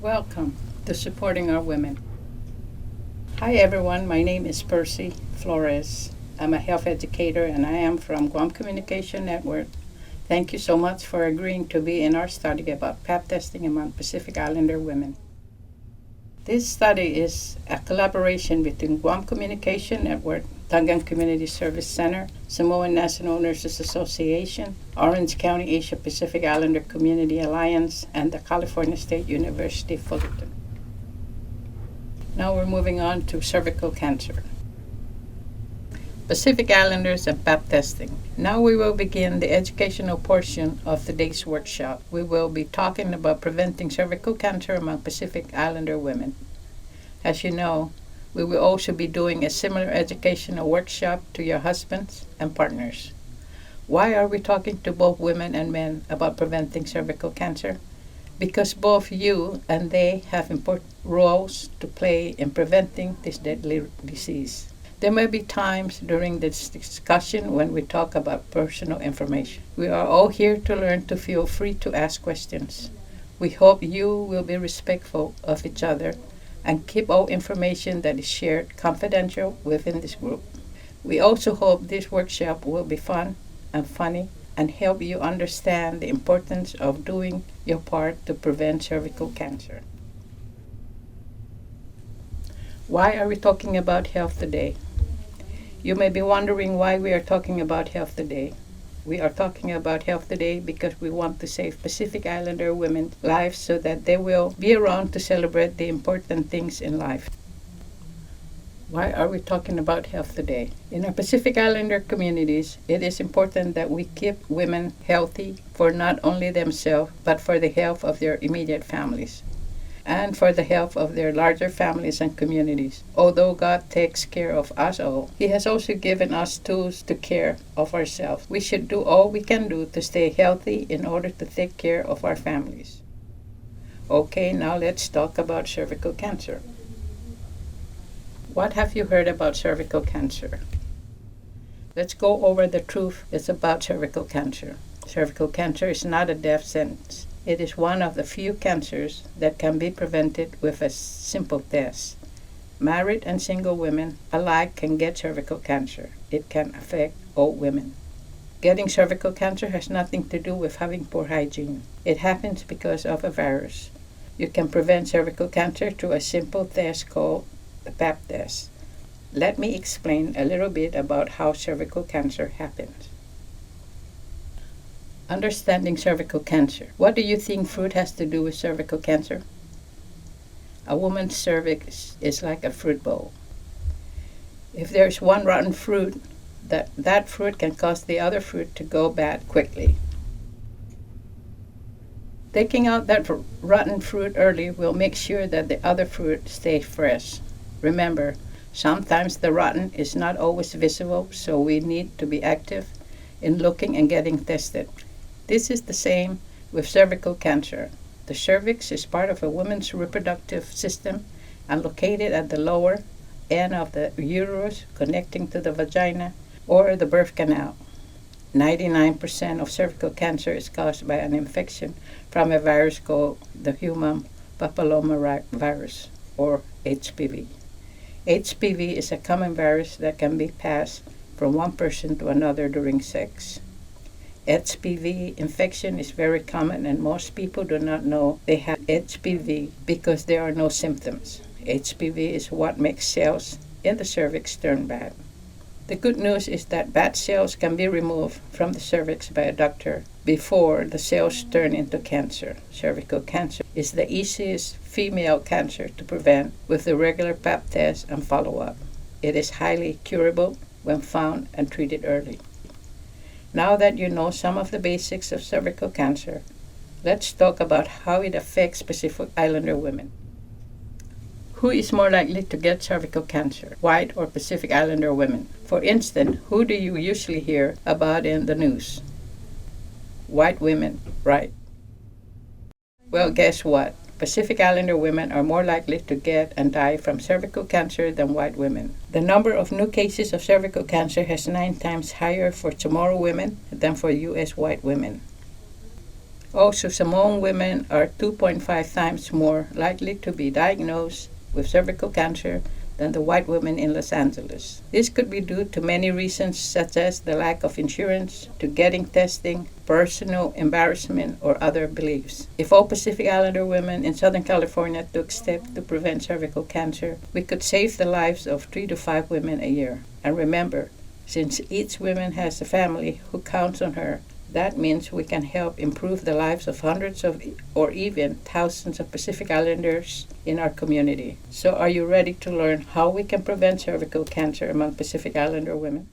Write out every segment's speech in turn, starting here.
Welcome to Supporting Our Women. Hi everyone, my name is Percy Flores. I'm a health educator and I am from Guam Communication Network. Thank you so much for agreeing to be in our study about Pap testing among Pacific Islander women. This study is a collaboration between Guam Communication Network, Tangan Community Service Center, Samoan National Nurses Association, Orange County Asia Pacific Islander Community Alliance, and the California State University Fullerton. Now we're moving on to cervical cancer. Pacific Islanders and Pap testing. Now we will begin the educational portion of today's workshop. We will be talking about preventing cervical cancer among Pacific Islander women. As you know, we will also be doing a similar educational workshop to your husbands and partners. Why are we talking to both women and men about preventing cervical cancer? Because both you and they have important roles to play in preventing this deadly disease. There may be times during this discussion when we talk about personal information. We are all here to learn, to feel free to ask questions. We hope you will be respectful of each other and keep all information that is shared confidential within this group. We also hope this workshop will be fun and funny and help you understand the importance of doing your part to prevent cervical cancer. Why are we talking about health today? You may be wondering why we are talking about health today. We are talking about health today because we want to save Pacific Islander women's lives so that they will be around to celebrate the important things in life. Why are we talking about health today? In our Pacific Islander communities, it is important that we keep women healthy for not only themselves, but for the health of their immediate families and for the health of their larger families and communities. Although God takes care of us all, He has also given us tools to care of ourselves. We should do all we can do to stay healthy in order to take care of our families. Okay, now let's talk about cervical cancer. What have you heard about cervical cancer? Let's go over the truth that's about cervical cancer. Cervical cancer is not a death sentence. It is one of the few cancers that can be prevented with a simple test. Married and single women alike can get cervical cancer. It can affect all women. Getting cervical cancer has nothing to do with having poor hygiene. It happens because of a virus. You can prevent cervical cancer through a simple test called the Pap test. Let me explain a little bit about how cervical cancer happens. Understanding cervical cancer. What do you think fruit has to do with cervical cancer? A woman's cervix is like a fruit bowl. If there's one rotten fruit, that fruit can cause the other fruit to go bad quickly. Taking out that rotten fruit early will make sure that the other fruit stays fresh. Remember, sometimes the rotten is not always visible, so we need to be active in looking and getting tested. This is the same with cervical cancer. The cervix is part of a woman's reproductive system and located at the lower end of the uterus connecting to the vagina or the birth canal. 99% of cervical cancer is caused by an infection from a virus called the human papillomavirus or HPV. HPV is a common virus that can be passed from one person to another during sex. HPV infection is very common and most people do not know they have HPV because there are no symptoms. HPV is what makes cells in the cervix turn bad. The good news is that bad cells can be removed from the cervix by a doctor before the cells turn into cancer. Cervical cancer is the easiest female cancer to prevent with the regular Pap test and follow-up. It is highly curable when found and treated early. Now that you know some of the basics of cervical cancer, let's talk about how it affects Pacific Islander women. Who is more likely to get cervical cancer, white or Pacific Islander women? For instance, who do you usually hear about in the news? White women, right? Well, guess what? Pacific Islander women are more likely to get and die from cervical cancer than white women. The number of new cases of cervical cancer has 9 times higher for Chamorro women than for U.S. white women. Also, Samoan women are 2.5 times more likely to be diagnosed with cervical cancer than the white women in Los Angeles. This could be due to many reasons, such as the lack of insurance, to getting testing, personal embarrassment, or other beliefs. If all Pacific Islander women in Southern California took steps to prevent cervical cancer, we could save the lives of 3 to 5 women a year. And remember, since each woman has a family who counts on her, that means we can help improve the lives of hundreds of or even thousands of Pacific Islanders in our community. So are you ready to learn how we can prevent cervical cancer among Pacific Islander women?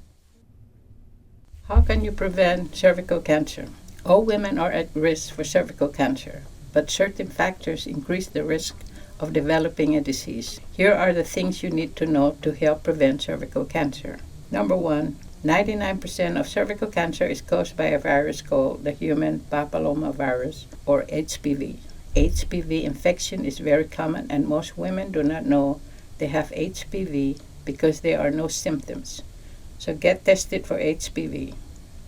How can you prevent cervical cancer? All women are at risk for cervical cancer, but certain factors increase the risk of developing a disease. Here are the things you need to know to help prevent cervical cancer. Number 1, 99% of cervical cancer is caused by a virus called the human papillomavirus, or HPV. HPV infection is very common, and most women do not know they have HPV because there are no symptoms. So get tested for HPV.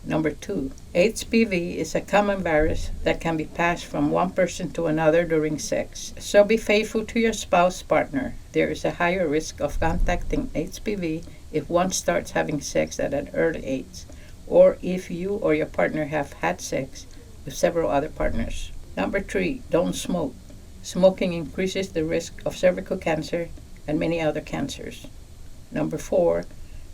Number 2, HPV is a common virus that can be passed from one person to another during sex. So be faithful to your spouse partner. There is a higher risk of contacting HPV if one starts having sex at an early age, or if you or your partner have had sex with several other partners. Number 3, don't smoke. Smoking increases the risk of cervical cancer and many other cancers. Number 4,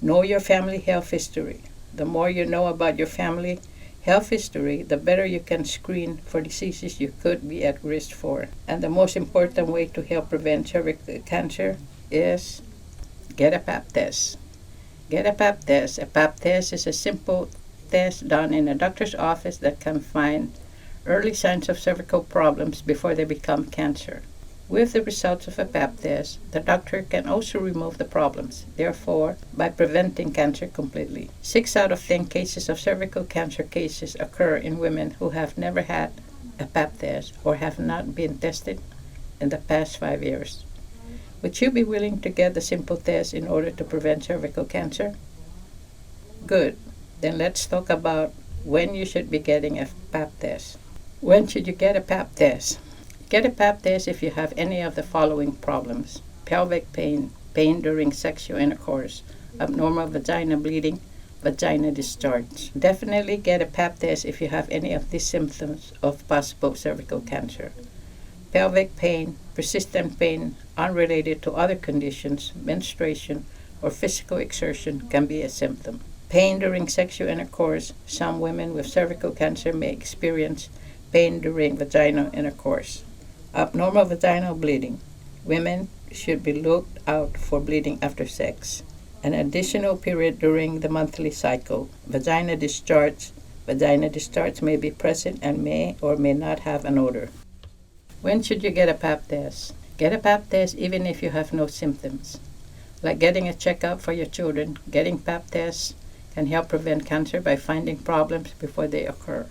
know your family health history. The more you know about your family health history, the better you can screen for diseases you could be at risk for. And the most important way to help prevent cervical cancer is get a Pap test. Get a Pap test. A Pap test is a simple test done in a doctor's office that can find early signs of cervical problems before they become cancer. With the results of a Pap test, the doctor can also remove the problems, therefore, by preventing cancer completely. 6 out of 10 cases of cervical cancer cases occur in women who have never had a Pap test or have not been tested in the past 5 years. Would you be willing to get the simple test in order to prevent cervical cancer? Good. Then let's talk about when you should be getting a Pap test. When should you get a Pap test? Get a Pap test if you have any of the following problems: pelvic pain, pain during sexual intercourse, abnormal vagina bleeding, vagina discharge. Definitely get a Pap test if you have any of these symptoms of possible cervical cancer. Pelvic pain, persistent pain unrelated to other conditions, menstruation, or physical exertion can be a symptom. Pain during sexual intercourse. Some women with cervical cancer may experience pain during vaginal intercourse. Abnormal vaginal bleeding. Women should be looked out for bleeding after sex. An additional period during the monthly cycle. Vagina discharge. Vagina discharge may be present and may or may not have an odor. When should you get a Pap test? Get a Pap test even if you have no symptoms. Like getting a checkup for your children, getting Pap tests can help prevent cancer by finding problems before they occur.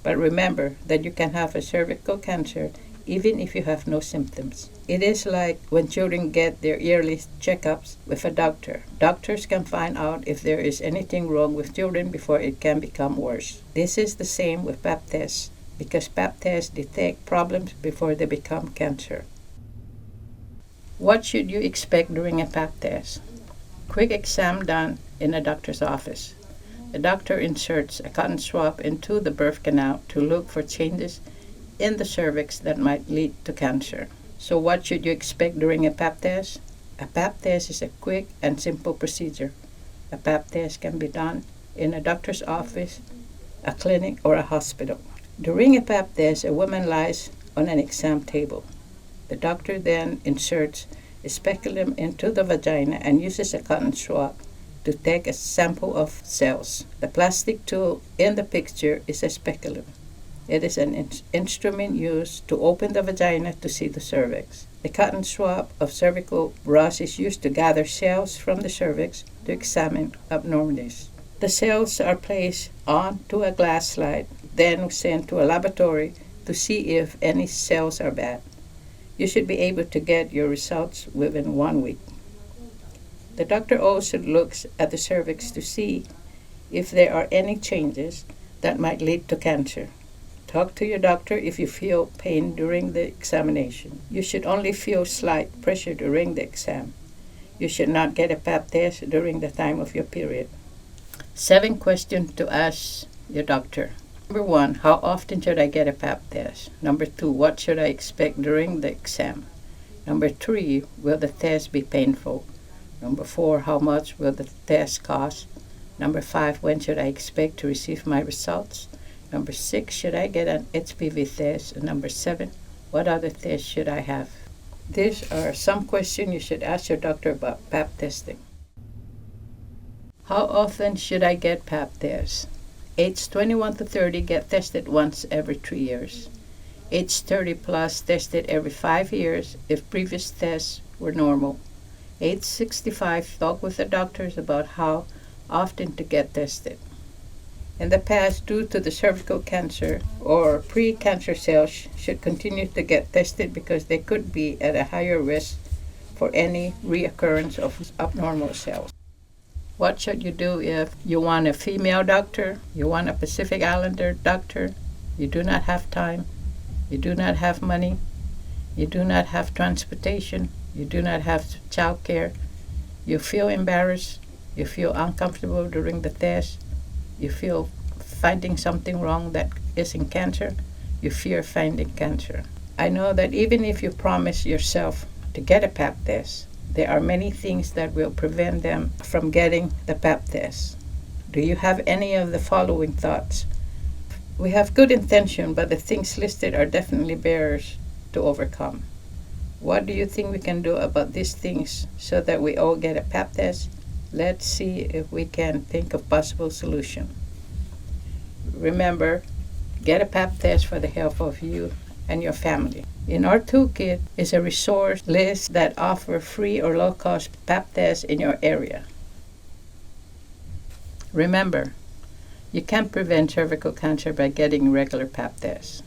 But remember that you can have a cervical cancer even if you have no symptoms. It is like when children get their yearly checkups with a doctor. Doctors can find out if there is anything wrong with children before it can become worse. This is the same with Pap tests, because Pap tests detect problems before they become cancer. What should you expect during a Pap test? Quick exam done in a doctor's office. The doctor inserts a cotton swab into the birth canal to look for changes in the cervix that might lead to cancer. So what should you expect during a Pap test? A Pap test is a quick and simple procedure. A Pap test can be done in a doctor's office, a clinic, or a hospital. During a Pap test, a woman lies on an exam table. The doctor then inserts a speculum into the vagina and uses a cotton swab to take a sample of cells. The plastic tool in the picture is a speculum. It is an instrument used to open the vagina to see the cervix. The cotton swab of cervical brush is used to gather cells from the cervix to examine abnormalities. The cells are placed onto a glass slide, then sent to a laboratory to see if any cells are bad. You should be able to get your results within 1 week. The doctor also looks at the cervix to see if there are any changes that might lead to cancer. Talk to your doctor if you feel pain during the examination. You should only feel slight pressure during the exam. You should not get a pap test during the time of your period. 7 questions to ask your doctor. Number 1, how often should I get a pap test? Number 2, what should I expect during the exam? Number 3, will the test be painful? Number 4, how much will the test cost? Number 5, when should I expect to receive my results? Number 6, should I get an HPV test? And number 7, what other tests should I have? These are some questions you should ask your doctor about pap testing. How often should I get pap tests? Age 21 to 30 get tested once every 3 years. Age 30 plus tested every 5 years if previous tests were normal. Age 65 talk with the doctors about how often to get tested. In the past, due to the cervical cancer or pre-cancer cells should continue to get tested because they could be at a higher risk for any reoccurrence of abnormal cells. What should you do if you want a female doctor, you want a Pacific Islander doctor, you do not have time, you do not have money, you do not have transportation, you do not have child care, you feel embarrassed, you feel uncomfortable during the test, you feel finding something wrong that isn't cancer, you fear finding cancer. I know that even if you promise yourself to get a pap test, there are many things that will prevent them from getting the pap test. Do you have any of the following thoughts? We have good intention, but the things listed are definitely barriers to overcome. What do you think we can do about these things so that we all get a pap test? Let's see if we can think of possible solutions. Remember, get a pap test for the health of you and your family. In our toolkit is a resource list that offers free or low-cost pap tests in your area. Remember, you can't prevent cervical cancer by getting regular pap tests.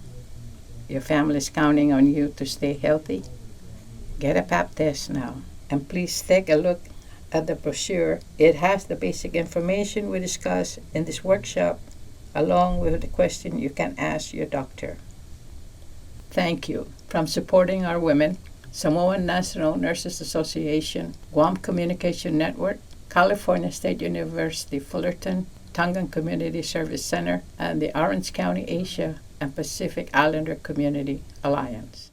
Your family is counting on you to stay healthy. Get a pap test now. And please take a look at the brochure. It has the basic information we discussed in this workshop, along with the question you can ask your doctor. Thank you. From supporting our women, Samoan National Nurses Association, Guam Communication Network, California State University Fullerton, Tongan Community Service Center, and the Orange County Asia and Pacific Islander Community Alliance.